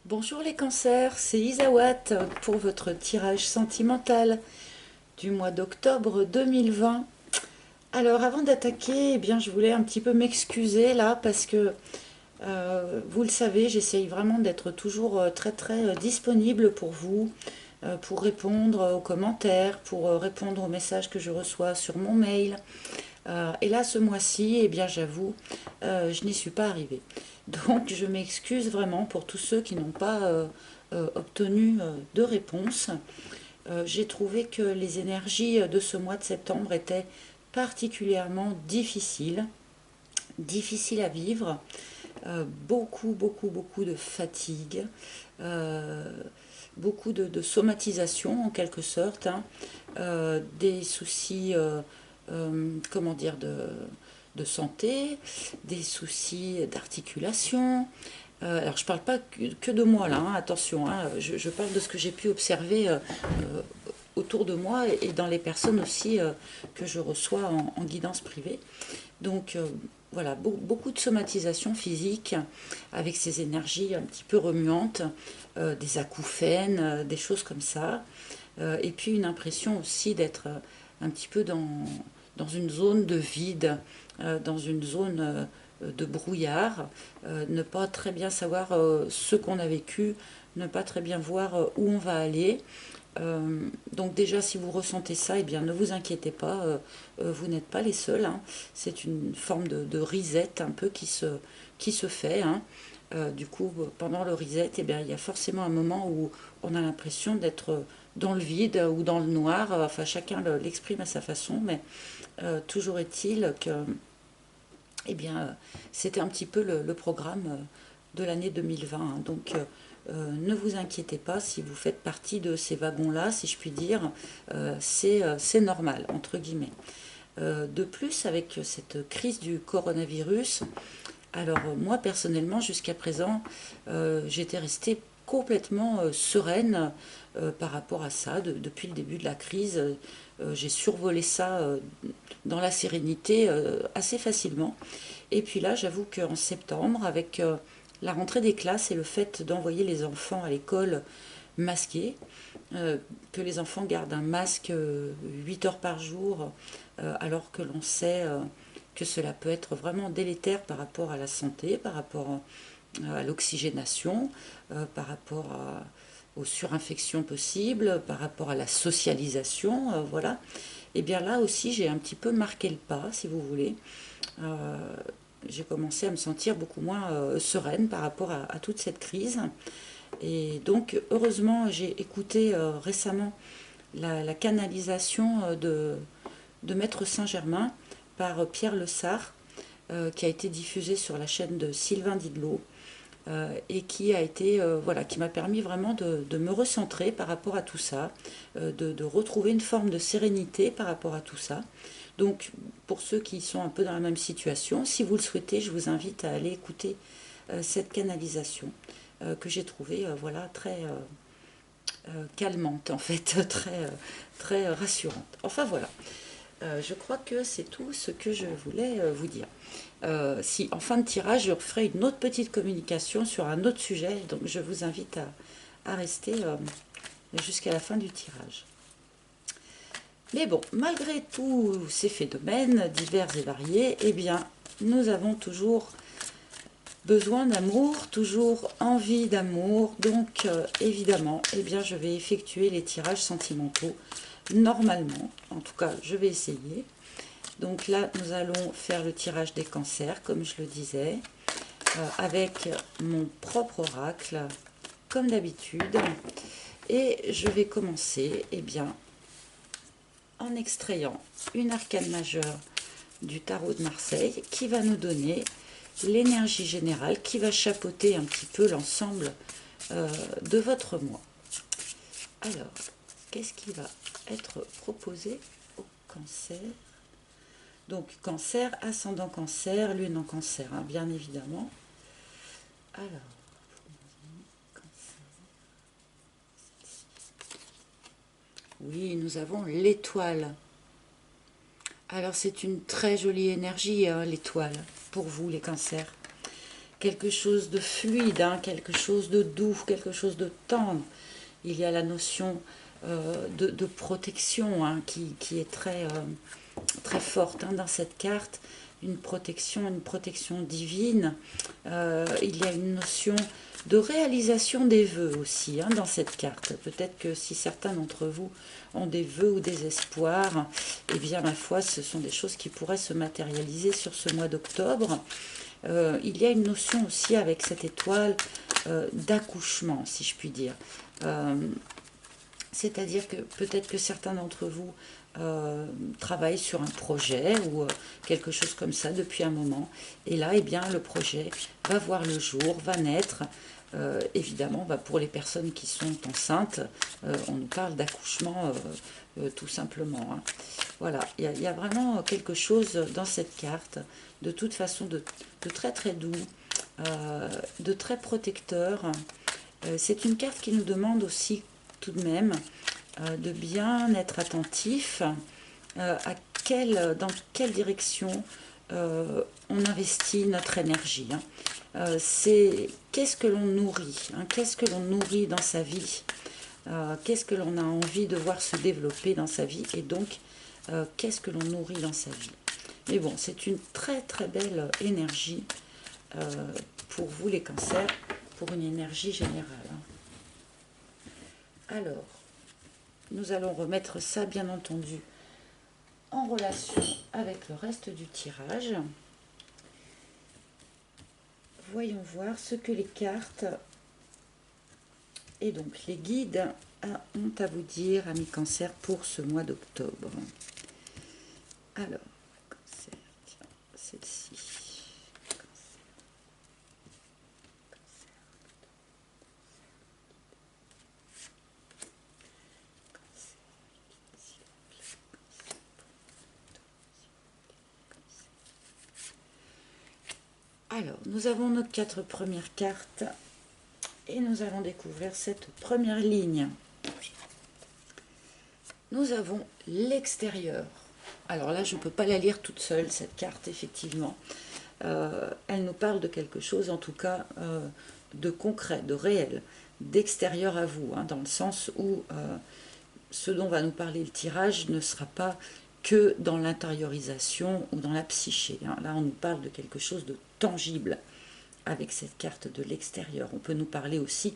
Bonjour les cancers, c'est Isawat pour votre tirage sentimental du mois d'octobre 2020. Alors avant d'attaquer, je voulais un petit peu m'excuser là parce que vous le savez, j'essaye vraiment d'être toujours très disponible pour vous, pour répondre aux commentaires, pour répondre aux messages que je reçois sur mon mail. Et là, ce mois-ci, j'avoue, je n'y suis pas arrivée. Donc, je m'excuse vraiment pour tous ceux qui n'ont pas obtenu de réponse. J'ai trouvé que les énergies de ce mois de septembre étaient particulièrement difficiles à vivre. Beaucoup de fatigue, euh, beaucoup de somatisation en quelque sorte, hein. Des soucis, comment dire, de santé, des soucis d'articulation. Alors je ne parle pas que de moi là, hein, attention, hein, je parle de ce que j'ai pu observer autour de moi et dans les personnes aussi que je reçois en guidance privée. Donc voilà, beaucoup de somatisation physique avec ces énergies un petit peu remuantes, des acouphènes, des choses comme ça. Et puis une impression aussi d'être un petit peu dans une zone de vide, dans une zone de brouillard, ne pas très bien savoir ce qu'on a vécu, ne pas très bien voir où on va aller. Donc déjà, si vous ressentez ça, ne vous inquiétez pas, vous n'êtes pas les seuls, hein. C'est une forme de reset un peu qui se fait, hein. Du coup, pendant le reset, il y a forcément un moment où on a l'impression d'être dans le vide ou dans le noir. Enfin, chacun l'exprime à sa façon, mais toujours est-il que, c'était un petit peu le programme de l'année 2020, hein. Donc, ne vous inquiétez pas si vous faites partie de ces wagons-là, si je puis dire. C'est normal, entre guillemets. De plus, avec cette crise du coronavirus, alors moi personnellement, jusqu'à présent, j'étais restée complètement sereine par rapport à ça. Depuis le début de la crise, j'ai survolé ça dans la sérénité assez facilement. Et puis là, j'avoue qu'en septembre, avec la rentrée des classes et le fait d'envoyer les enfants à l'école masqués, que les enfants gardent un masque 8 heures par jour, alors que l'on sait que cela peut être vraiment délétère par rapport à la santé, par rapport à l'oxygénation, par rapport aux surinfections possibles, par rapport à la socialisation, voilà. Et bien là aussi, j'ai un petit peu marqué le pas, si vous voulez. Euh, j'ai commencé à me sentir beaucoup moins sereine par rapport à toute cette crise. Et donc, heureusement, j'ai écouté récemment la canalisation de Maître Saint-Germain par Pierre Lessard, qui a été diffusée sur la chaîne de Sylvain Didlot, et qui a été, voilà, qui m'a permis vraiment de me recentrer par rapport à tout ça, de retrouver une forme de sérénité par rapport à tout ça. Donc, pour ceux qui sont un peu dans la même situation, si vous le souhaitez, je vous invite à aller écouter cette canalisation que j'ai trouvée, voilà, très calmante en fait, très rassurante. Enfin voilà, je crois que c'est tout ce que je voulais vous dire. Si en fin de tirage, je ferai une autre petite communication sur un autre sujet, donc je vous invite à rester jusqu'à la fin du tirage. Mais bon, malgré tous ces phénomènes divers et variés, nous avons toujours besoin d'amour, toujours envie d'amour. Donc, évidemment, je vais effectuer les tirages sentimentaux normalement. En tout cas, je vais essayer. Donc là, nous allons faire le tirage des cancers, comme je le disais, avec mon propre oracle, comme d'habitude. Et je vais commencer, en extrayant une arcane majeure du tarot de Marseille, qui va nous donner l'énergie générale, qui va chapeauter un petit peu l'ensemble de votre mois. Alors, qu'est-ce qui va être proposé au cancer? Donc, cancer, ascendant cancer, lune en cancer, hein, bien évidemment. Alors, oui, nous avons l'étoile. Alors, c'est une très jolie énergie, hein, l'étoile, pour vous, les cancers. quelque chose de fluide, hein, quelque chose de doux, quelque chose de tendre. Il y a la notion de protection, hein, qui est très forte, hein, dans cette carte. Une protection divine. Il y a une notion de réalisation des vœux aussi, hein, dans cette carte. Peut-être que si certains d'entre vous ont des vœux ou des espoirs, eh bien, ma foi, ce sont des choses qui pourraient se matérialiser sur ce mois d'octobre. Il y a une notion aussi avec cette étoile d'accouchement, si je puis dire. C'est-à-dire que peut-être que certains d'entre vous travaillent sur un projet ou quelque chose comme ça depuis un moment. Et là, eh bien, le projet va voir le jour, va naître. Évidemment, pour les personnes qui sont enceintes, on nous parle d'accouchement tout simplement, hein. Voilà, il y a vraiment quelque chose dans cette carte, de toute façon, de très très doux, de très protecteur. C'est une carte qui nous demande aussi tout de même de bien être attentif dans quelle direction on investit notre énergie, hein. C'est qu'est-ce que l'on nourrit, hein, qu'est-ce que l'on nourrit dans sa vie, qu'est-ce que l'on a envie de voir se développer dans sa vie, et donc qu'est-ce que l'on nourrit dans sa vie. Mais bon, c'est une très très belle énergie pour vous les cancers, pour une énergie générale, hein. Alors, nous allons remettre ça, bien entendu, en relation avec le reste du tirage. Voyons voir ce que les cartes et donc les guides ont à vous dire, amis cancers, pour ce mois d'octobre. Alors, cancer, tiens, celle-ci. Alors, nous avons nos 4 premières cartes et nous allons découvrir cette première ligne. Nous avons l'extérieur. Alors là, je ne peux pas la lire toute seule, cette carte, effectivement. Elle nous parle de quelque chose, en tout cas, de concret, de réel, d'extérieur à vous, hein, dans le sens où ce dont va nous parler le tirage ne sera pas que dans l'intériorisation ou dans la psyché, hein. Là, on nous parle de quelque chose de tangible avec cette carte de l'extérieur. On peut nous parler aussi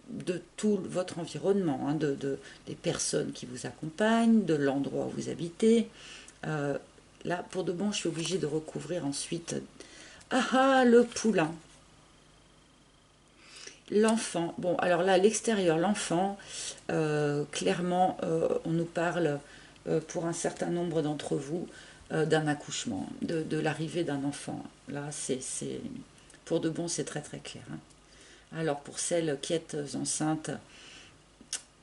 de tout votre environnement, hein, des personnes qui vous accompagnent, de l'endroit où vous habitez. Là, pour de bon, je suis obligée de recouvrir ensuite. Ah, le poulain. L'enfant. Bon, alors là, à l'extérieur, l'enfant, clairement, on nous parle, pour un certain nombre d'entre vous, d'un accouchement, de l'arrivée d'un enfant. Là, pour de bon, c'est très très clair, hein. Alors, pour celles qui êtes enceintes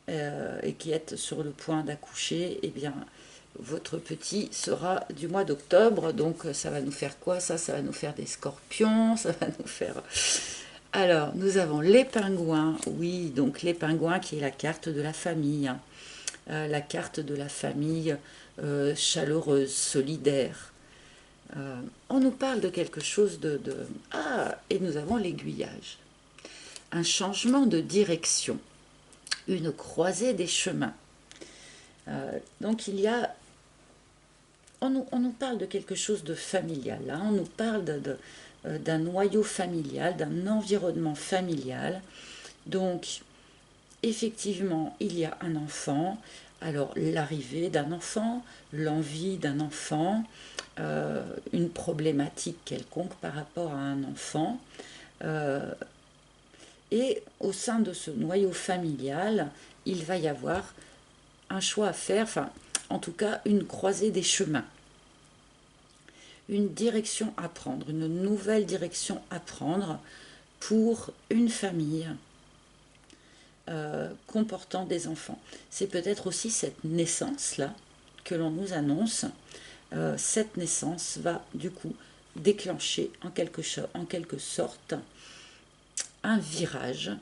et qui êtes sur le point d'accoucher, eh bien, votre petit sera du mois d'octobre. Donc, ça va nous faire quoi? Ça va nous faire des scorpions, ça va nous faire... Alors, nous avons les pingouins. Oui, donc les pingouins qui est la carte de la famille, hein. La carte de la famille chaleureuse, solidaire. On nous parle de quelque chose Ah, et nous avons l'aiguillage. Un changement de direction, une croisée des chemins. Donc il y a... On nous parle de quelque chose de familial, hein. On nous parle d'un noyau familial, d'un environnement familial. Donc, effectivement, il y a un enfant. Alors, l'arrivée d'un enfant, l'envie d'un enfant, une problématique quelconque par rapport à un enfant. Et au sein de ce noyau familial, il va y avoir un choix à faire, enfin, en tout cas, une croisée des chemins. Une direction à prendre, une nouvelle direction à prendre pour une famille comportant des enfants. C'est peut-être aussi cette naissance-là que l'on nous annonce. Cette naissance va du coup déclencher en quelque sorte un virage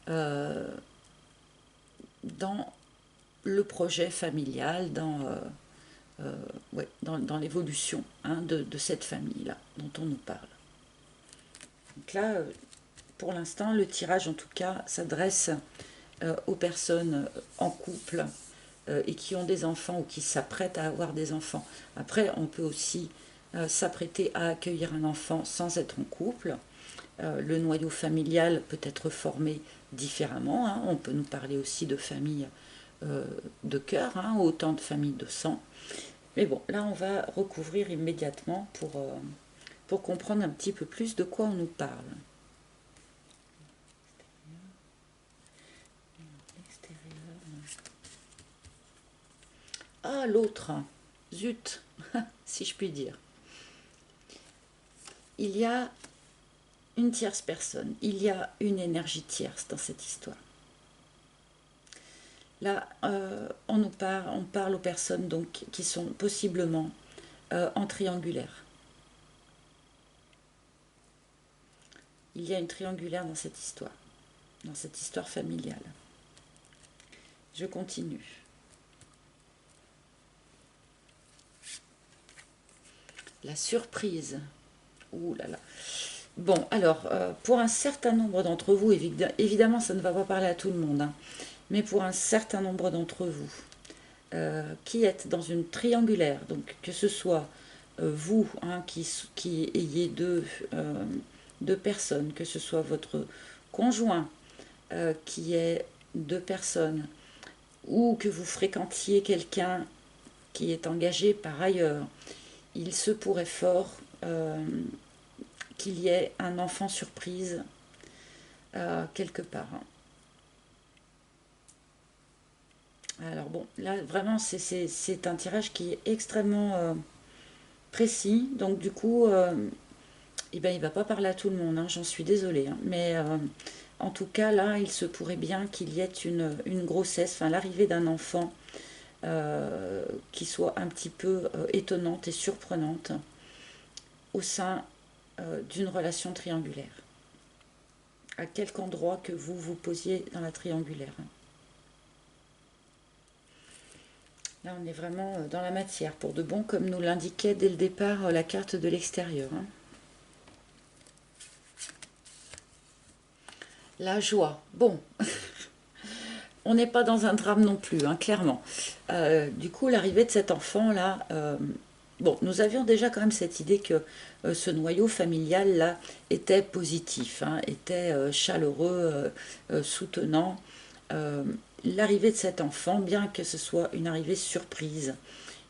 dans le projet familial, dans l'évolution, hein, de cette famille-là dont on nous parle. Donc là, pour l'instant, le tirage en tout cas s'adresse aux personnes en couple et qui ont des enfants ou qui s'apprêtent à avoir des enfants. Après, on peut aussi s'apprêter à accueillir un enfant sans être en couple. Le noyau familial peut être formé différemment, hein. On peut nous parler aussi de famille de cœur, hein, autant de familles de sang. Mais bon, là, on va recouvrir immédiatement pour comprendre un petit peu plus de quoi on nous parle. Ah, l'autre, zut, si je puis dire. Il y a une tierce personne, il y a une énergie tierce dans cette histoire. Là, on parle aux personnes donc, qui sont possiblement en triangulaire. Il y a une triangulaire dans cette histoire familiale. Je continue. La surprise. Ouh là là. Bon, alors, pour un certain nombre d'entre vous, évidemment, ça ne va pas parler à tout le monde, hein, mais pour un certain nombre d'entre vous, qui êtes dans une triangulaire, donc que ce soit vous, hein, qui ayez deux personnes, que ce soit votre conjoint qui est deux personnes, ou que vous fréquentiez quelqu'un qui est engagé par ailleurs, il se pourrait fort qu'il y ait un enfant surprise quelque part. Alors bon, là vraiment c'est un tirage qui est extrêmement précis, donc du coup eh ben, il ne va pas parler à tout le monde, hein, j'en suis désolée, hein, mais en tout cas là il se pourrait bien qu'il y ait une grossesse, enfin l'arrivée d'un enfant qui soit un petit peu étonnante et surprenante au sein d'une relation triangulaire. À quelque endroit que vous vous posiez dans la triangulaire. Là, on est vraiment dans la matière, pour de bon, comme nous l'indiquait dès le départ la carte de l'extérieur. Hein. La joie. Bon, on n'est pas dans un drame non plus, hein, clairement. Du coup, l'arrivée de cet enfant-là, bon, nous avions déjà quand même cette idée que ce noyau familial là était positif, hein, était chaleureux, soutenant. L'arrivée de cet enfant, bien que ce soit une arrivée surprise,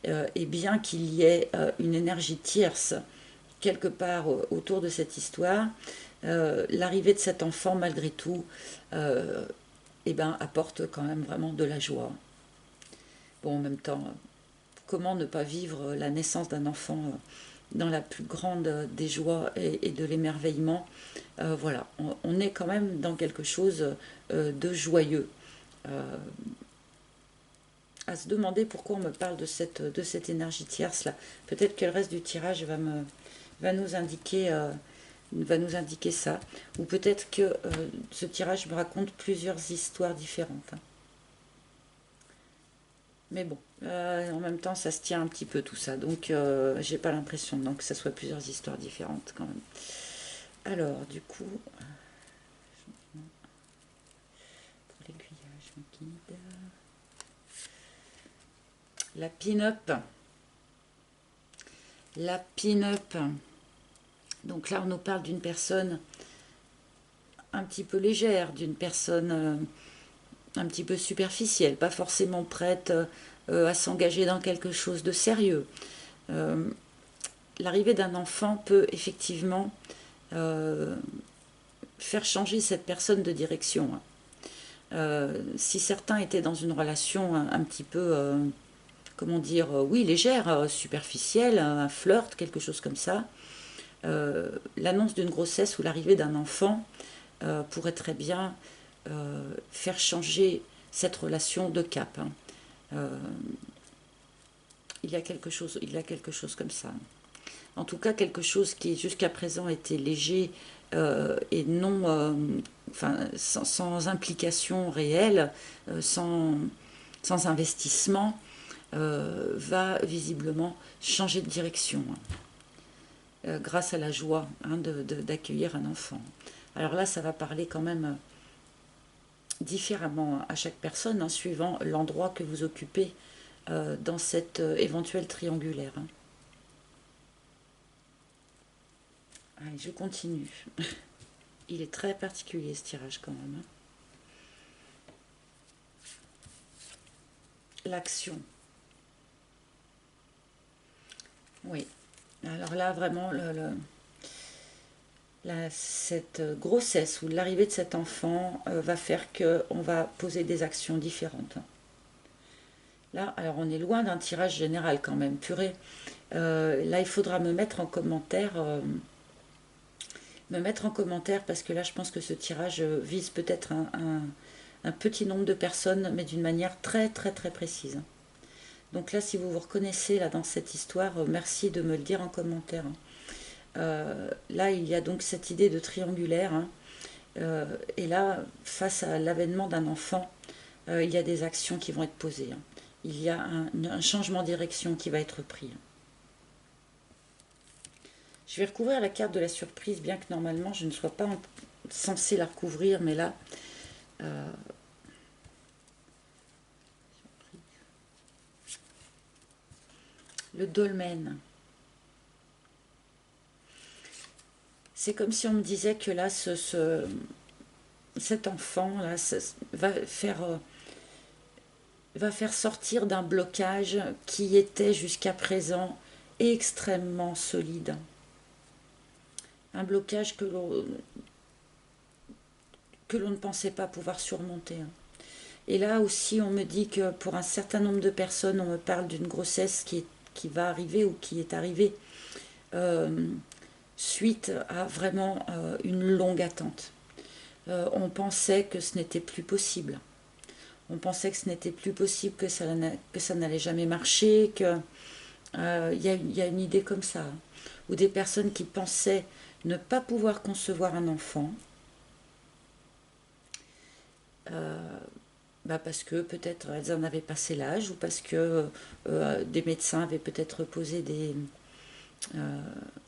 et bien qu'il y ait une énergie tierce quelque part autour de cette histoire, l'arrivée de cet enfant, malgré tout, eh ben, apporte quand même vraiment de la joie. Bon, en même temps, comment ne pas vivre la naissance d'un enfant dans la plus grande des joies et de l'émerveillement. Voilà, on est quand même dans quelque chose de joyeux. À se demander pourquoi on me parle de cette énergie tierce là. Peut-être que le reste du tirage va nous indiquer ça, ou peut-être que ce tirage me raconte plusieurs histoires différentes. Hein. Mais bon, en même temps, ça se tient un petit peu tout ça, donc j'ai pas l'impression que ça soit plusieurs histoires différentes quand même. Alors, du coup, pour l'aiguillage, me guide. La pin-up. La pin-up. Donc là, on nous parle d'une personne un petit peu légère, d'une personne un petit peu superficielle, pas forcément prête à s'engager dans quelque chose de sérieux. L'arrivée d'un enfant peut effectivement faire changer cette personne de direction. Si certains étaient dans une relation un petit peu, comment dire, oui, légère, superficielle, un flirt, quelque chose comme ça, l'annonce d'une grossesse ou l'arrivée d'un enfant pourrait très bien faire changer cette relation de cap. Hein. Il y a quelque chose comme ça. En tout cas, quelque chose qui jusqu'à présent était léger et non, sans implication réelle, sans investissement, va visiblement changer de direction. grâce à la joie hein, d'accueillir un enfant. Alors là, ça va parler quand même différemment à chaque personne, hein, suivant l'endroit que vous occupez dans cette éventuelle triangulaire. Hein. Allez, je continue. Il est très particulier ce tirage quand même. Hein. L'action. Oui. Alors là, vraiment, cette grossesse ou l'arrivée de cet enfant va faire qu'on va poser des actions différentes. Là, alors on est loin d'un tirage général quand même, purée. Là, il faudra me mettre en commentaire parce que là, je pense que ce tirage vise peut-être un petit nombre de personnes, mais d'une manière très très très précise. Donc là, si vous vous reconnaissez là dans cette histoire, merci de me le dire en commentaire. Là, il y a donc cette idée de triangulaire. Hein. Et là, face à l'avènement d'un enfant, il y a des actions qui vont être posées. Hein. Il y a un changement de direction qui va être pris. Je vais recouvrir la carte de la surprise, bien que normalement je ne sois pas censée la recouvrir, mais là... le dolmen. C'est comme si on me disait que là, cet enfant là, va faire sortir d'un blocage qui était jusqu'à présent extrêmement solide. Un blocage que l'on ne pensait pas pouvoir surmonter. Et là aussi, on me dit que pour un certain nombre de personnes, on me parle d'une grossesse qui va arriver ou qui est arrivée suite à vraiment une longue attente. On pensait que ce n'était plus possible. On pensait que ce n'était plus possible, que ça n'allait jamais marcher, que y a une idée comme ça, hein, ou des personnes qui pensaient ne pas pouvoir concevoir un enfant, parce que peut-être elles en avaient passé l'âge, ou parce que des médecins avaient peut-être posé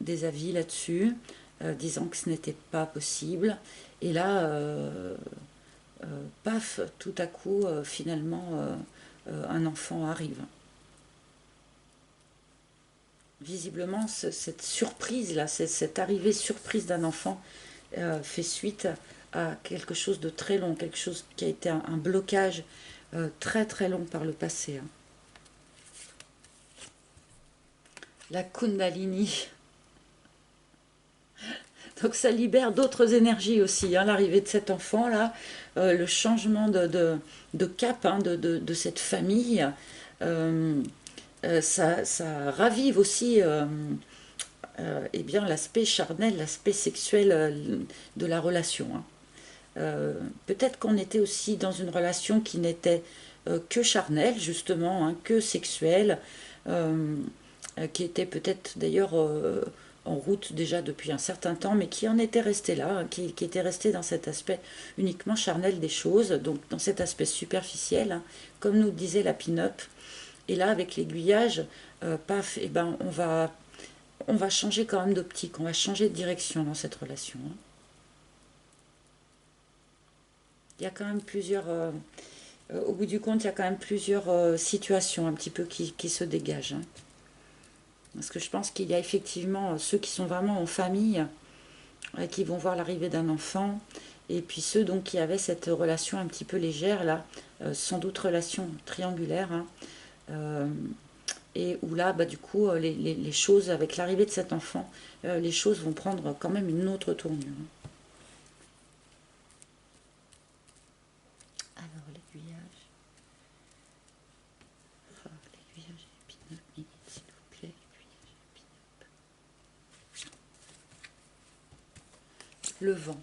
des avis là-dessus, disant que ce n'était pas possible. Et là, paf, tout à coup, finalement, un enfant arrive. Visiblement, cette surprise-là, cette arrivée surprise d'un enfant fait suite à quelque chose de très long, quelque chose qui a été un blocage très très long par le passé. Hein. La Kundalini. Donc ça libère d'autres énergies aussi, hein, l'arrivée de cet enfant-là, le changement de cap hein, de cette famille. Ça ravive aussi eh bien, l'aspect charnel, l'aspect sexuel de la relation. Hein. Peut-être qu'on était aussi dans une relation qui n'était que charnelle, justement, hein, que sexuelle, qui était peut-être d'ailleurs en route déjà depuis un certain temps, mais qui en était resté là, hein, qui était resté dans cet aspect uniquement charnel des choses, donc dans cet aspect superficiel, hein, comme nous disait la pin-up. Et là, avec l'aiguillage, paf, eh ben, on va changer quand même d'optique, on va changer de direction dans cette relation. Hein. Il y a quand même plusieurs... au bout du compte, il y a quand même plusieurs situations un petit peu qui se dégagent. Hein. Parce que je pense qu'il y a effectivement ceux qui sont vraiment en famille, qui vont voir l'arrivée d'un enfant, et puis ceux donc qui avaient cette relation un petit peu légère, là, sans doute relation triangulaire, hein, et où là, du coup, les choses, avec l'arrivée de cet enfant, les choses vont prendre quand même une autre tournure. Hein. Alors, l'aiguillage. Oh, l'aiguillage et pin-up, s'il vous plaît, l'aiguillage et pin-up. Le vent.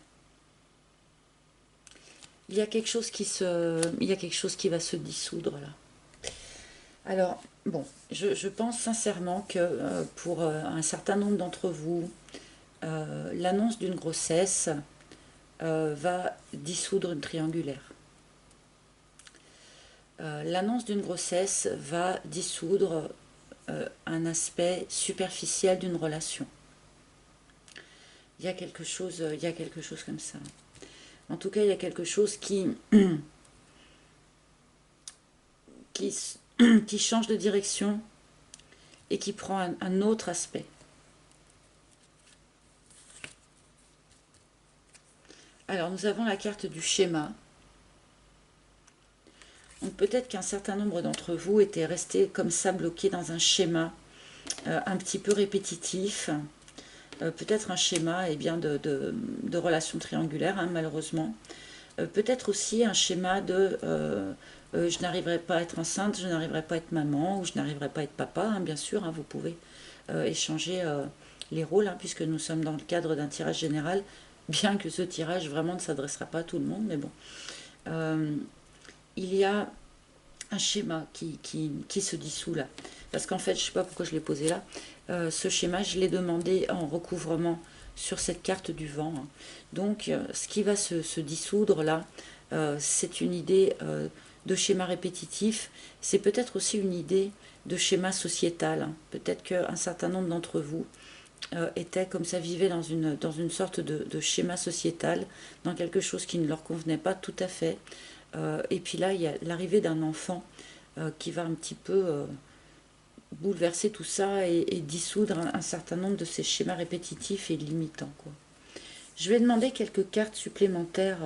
Il y a quelque chose qui va se dissoudre là. Alors, bon, je pense sincèrement que pour un certain nombre d'entre vous, l'annonce d'une grossesse va dissoudre une triangulaire. L'annonce d'une grossesse va dissoudre un aspect superficiel d'une relation. il y a quelque chose comme ça. En tout cas, il y a quelque chose qui, qui change de direction et qui prend un autre aspect. Alors, nous avons la carte du schéma. Donc, peut-être qu'un certain nombre d'entre vous étaient restés comme ça, bloqués dans un schéma un petit peu répétitif. Peut-être un schéma bien, de relations triangulaires, hein, malheureusement. Peut-être aussi un schéma de je n'arriverai pas à être enceinte, je n'arriverai pas à être maman, ou je n'arriverai pas à être papa, hein, bien sûr, hein, vous pouvez échanger les rôles, hein, puisque nous sommes dans le cadre d'un tirage général, bien que ce tirage vraiment ne s'adressera pas à tout le monde, mais bon. Il y a un schéma qui se dissout là. Parce qu'en fait, je ne sais pas pourquoi je l'ai posé là, ce schéma, je l'ai demandé en recouvrement sur cette carte du vent. Hein. Donc, ce qui va se dissoudre là, c'est une idée de schéma répétitif. C'est peut-être aussi une idée de schéma sociétal. Hein. Peut-être qu'un certain nombre d'entre vous étaient comme ça, vivaient dans une sorte de schéma sociétal, dans quelque chose qui ne leur convenait pas tout à fait. Et puis là, il y a l'arrivée d'un enfant qui va un petit peu bouleverser tout ça et dissoudre un certain nombre de ces schémas répétitifs et limitants, quoi. Je vais demander quelques cartes supplémentaires.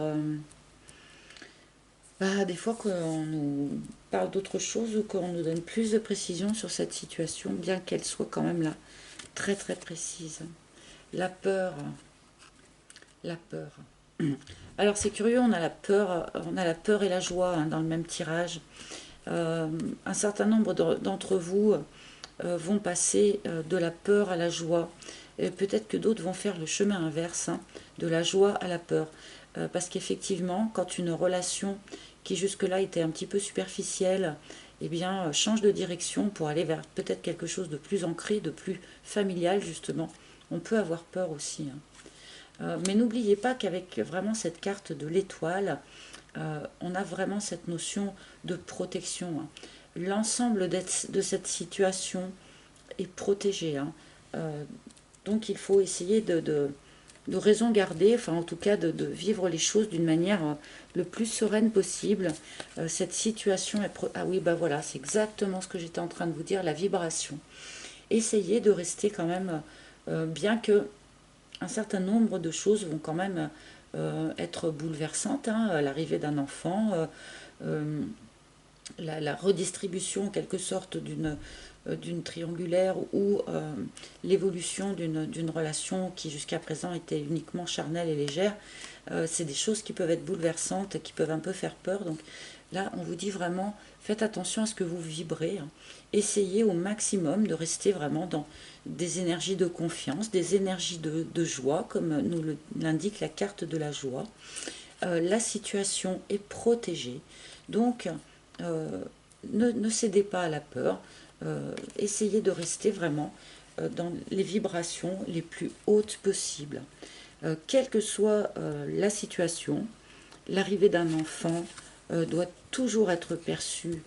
Des fois qu'on nous parle d'autre chose ou qu'on nous donne plus de précision sur cette situation, bien qu'elle soit quand même là, très très précise. La peur. La peur. Alors c'est curieux, on a la peur et la joie, hein, dans le même tirage. Un certain nombre d'entre vous vont passer de la peur à la joie. Peut-être que d'autres vont faire le chemin inverse, hein, de la joie à la peur. Parce qu'effectivement, quand une relation qui jusque-là était un petit peu superficielle, eh bien, change de direction pour aller vers peut-être quelque chose de plus ancré, de plus familial, justement, on peut avoir peur aussi. Hein. Mais n'oubliez pas qu'avec vraiment cette carte de l'étoile, on a vraiment cette notion de protection. Hein. L'ensemble de cette situation est protégé. Hein. Donc il faut essayer de raison garder, enfin en tout cas de vivre les choses d'une manière le plus sereine possible. Cette situation est... Ah oui, bah voilà, c'est exactement ce que j'étais en train de vous dire, la vibration. Essayez de rester quand même, bien que un certain nombre de choses vont quand même être bouleversantes, hein, l'arrivée d'un enfant, la redistribution en quelque sorte d'une triangulaire ou l'évolution d'une relation qui jusqu'à présent était uniquement charnelle et légère, c'est des choses qui peuvent être bouleversantes, qui peuvent un peu faire peur. Donc là, on vous dit vraiment, faites attention à ce que vous vibrez. Hein. Essayez au maximum de rester vraiment dans des énergies de confiance, des énergies de joie, comme nous l'indique la carte de la joie. La situation est protégée. Donc, ne cédez pas à la peur. Essayez de rester vraiment dans les vibrations les plus hautes possibles. Quelle que soit la situation, l'arrivée d'un enfant doit toujours être perçue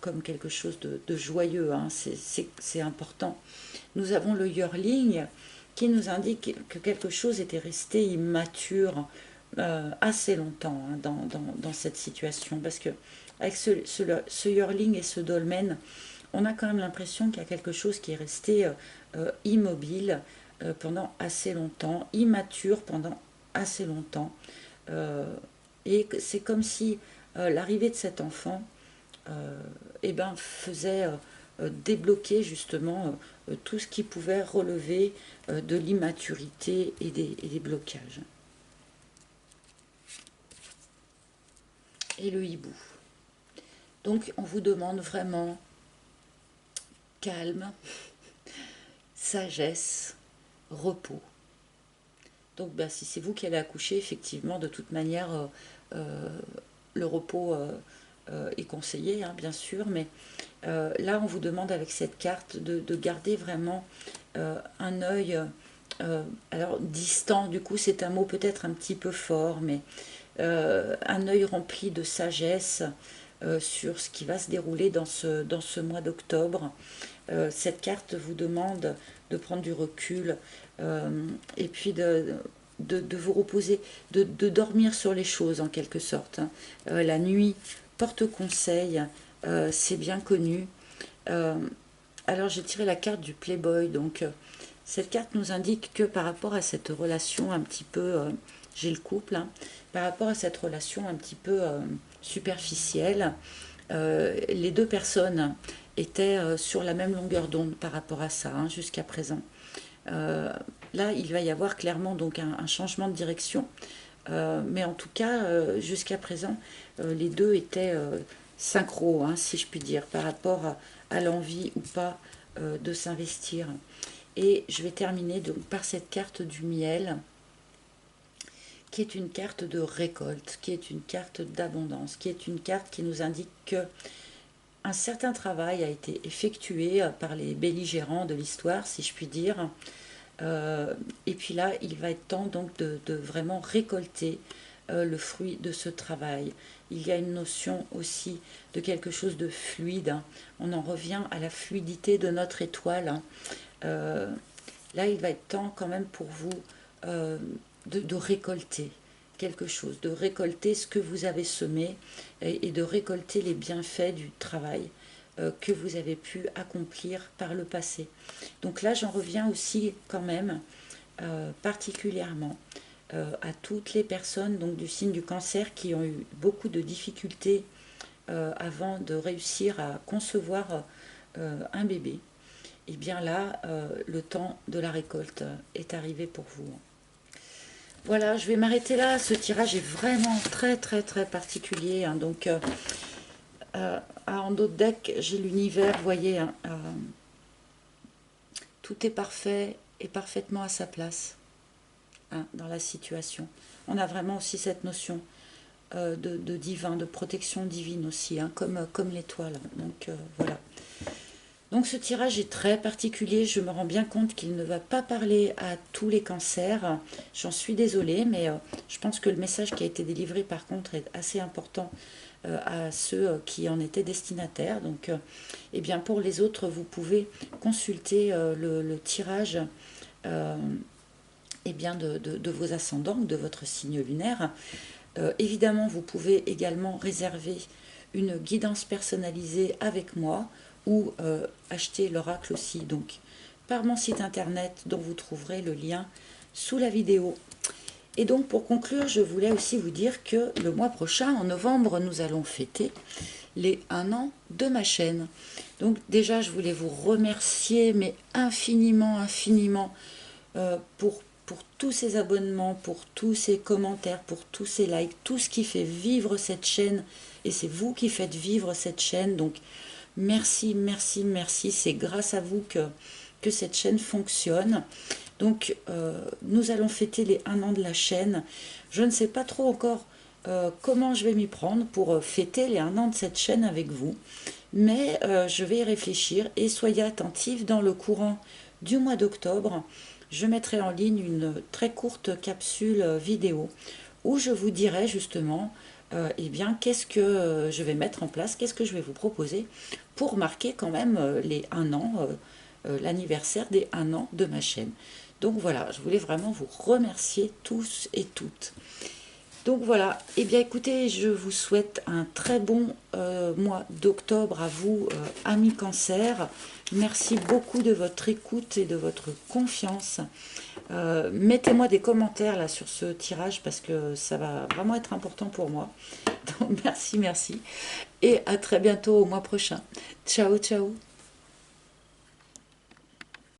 comme quelque chose de joyeux. Hein. C'est important. Nous avons le yearling qui nous indique que quelque chose était resté immature assez longtemps, hein, dans cette situation. Parce que avec ce yearling et ce dolmen, on a quand même l'impression qu'il y a quelque chose qui est resté immobile pendant assez longtemps, immature pendant assez longtemps. Et c'est comme si l'arrivée de cet enfant faisait débloquer justement tout ce qui pouvait relever de l'immaturité et des blocages. Et le hibou. Donc on vous demande vraiment calme, sagesse, repos. Donc si c'est vous qui allez accoucher, effectivement, de toute manière, le repos est conseillé, hein, bien sûr, mais là, on vous demande avec cette carte de garder vraiment un œil, alors distant, du coup, c'est un mot peut-être un petit peu fort, mais un œil rempli de sagesse sur ce qui va se dérouler dans ce mois d'octobre. Cette carte vous demande prendre du recul, et puis de vous reposer, de dormir sur les choses en quelque sorte, hein. La nuit porte conseil, c'est bien connu. Euh, alors j'ai tiré la carte du Playboy, donc cette carte nous indique que par rapport à cette relation un petit peu, j'ai le couple, hein, par rapport à cette relation un petit peu superficielle, les deux personnes étaient sur la même longueur d'onde par rapport à ça, hein, jusqu'à présent. Euh, Là, il va y avoir clairement donc un changement de direction. Mais en tout cas, jusqu'à présent, les deux étaient synchro, hein, si je puis dire, par rapport à l'envie ou pas de s'investir. Et je vais terminer donc par cette carte du miel, qui est une carte de récolte, qui est une carte d'abondance, qui est une carte qui nous indique que un certain travail a été effectué par les belligérants de l'histoire, si je puis dire. Et puis là, il va être temps donc de vraiment récolter le fruit de ce travail. Il y a une notion aussi de quelque chose de fluide, hein. On en revient à la fluidité de notre étoile, hein. Euh, Là, il va être temps quand même pour vous euh, de récolter quelque chose, de récolter ce que vous avez semé et de récolter les bienfaits du travail que vous avez pu accomplir par le passé. Donc là, j'en reviens aussi quand même particulièrement à toutes les personnes donc, du signe du cancer qui ont eu beaucoup de difficultés avant de réussir à concevoir un bébé. Et bien là, le temps de la récolte est arrivé pour vous. Voilà, je vais m'arrêter là. Ce tirage est vraiment très très très particulier, hein. Donc, en d'autres decks, j'ai l'univers, vous voyez, hein, tout est parfait et parfaitement à sa place, hein, dans la situation. On a vraiment aussi cette notion de divin, de protection divine aussi, hein, comme l'étoile. Donc voilà. Donc ce tirage est très particulier, je me rends bien compte qu'il ne va pas parler à tous les cancers, j'en suis désolée, mais je pense que le message qui a été délivré par contre est assez important à ceux qui en étaient destinataires. Donc eh bien, pour les autres, vous pouvez consulter le tirage eh bien, de vos ascendants, de votre signe lunaire. Évidemment, vous pouvez également réserver une guidance personnalisée avec moi ou acheter l'oracle aussi, donc par mon site internet dont vous trouverez le lien sous la vidéo. Et donc pour conclure, je voulais aussi vous dire que le mois prochain, en novembre, nous allons fêter les 1 an de ma chaîne. Donc déjà, je voulais vous remercier, mais infiniment, infiniment, pour tous ces abonnements, pour tous ces commentaires, pour tous ces likes, tout ce qui fait vivre cette chaîne. Et c'est vous qui faites vivre cette chaîne. Donc merci, merci, merci. C'est grâce à vous que cette chaîne fonctionne. Donc nous allons fêter les 1 an de la chaîne. Je ne sais pas trop encore comment je vais m'y prendre pour fêter les 1 an de cette chaîne avec vous. Mais je vais y réfléchir et soyez attentifs dans le courant du mois d'octobre. Je mettrai en ligne une très courte capsule vidéo où je vous dirai justement eh bien, qu'est-ce que je vais mettre en place, qu'est-ce que je vais vous proposer pour marquer quand même les 1 an, l'anniversaire des 1 an de ma chaîne. Donc voilà, je voulais vraiment vous remercier tous et toutes. Donc voilà, eh bien écoutez, je vous souhaite un très bon mois d'octobre à vous, amis cancer. Merci beaucoup de votre écoute et de votre confiance. Mettez-moi des commentaires là sur ce tirage parce que ça va vraiment être important pour moi. Donc merci, merci. Et à très bientôt au mois prochain. Ciao, ciao.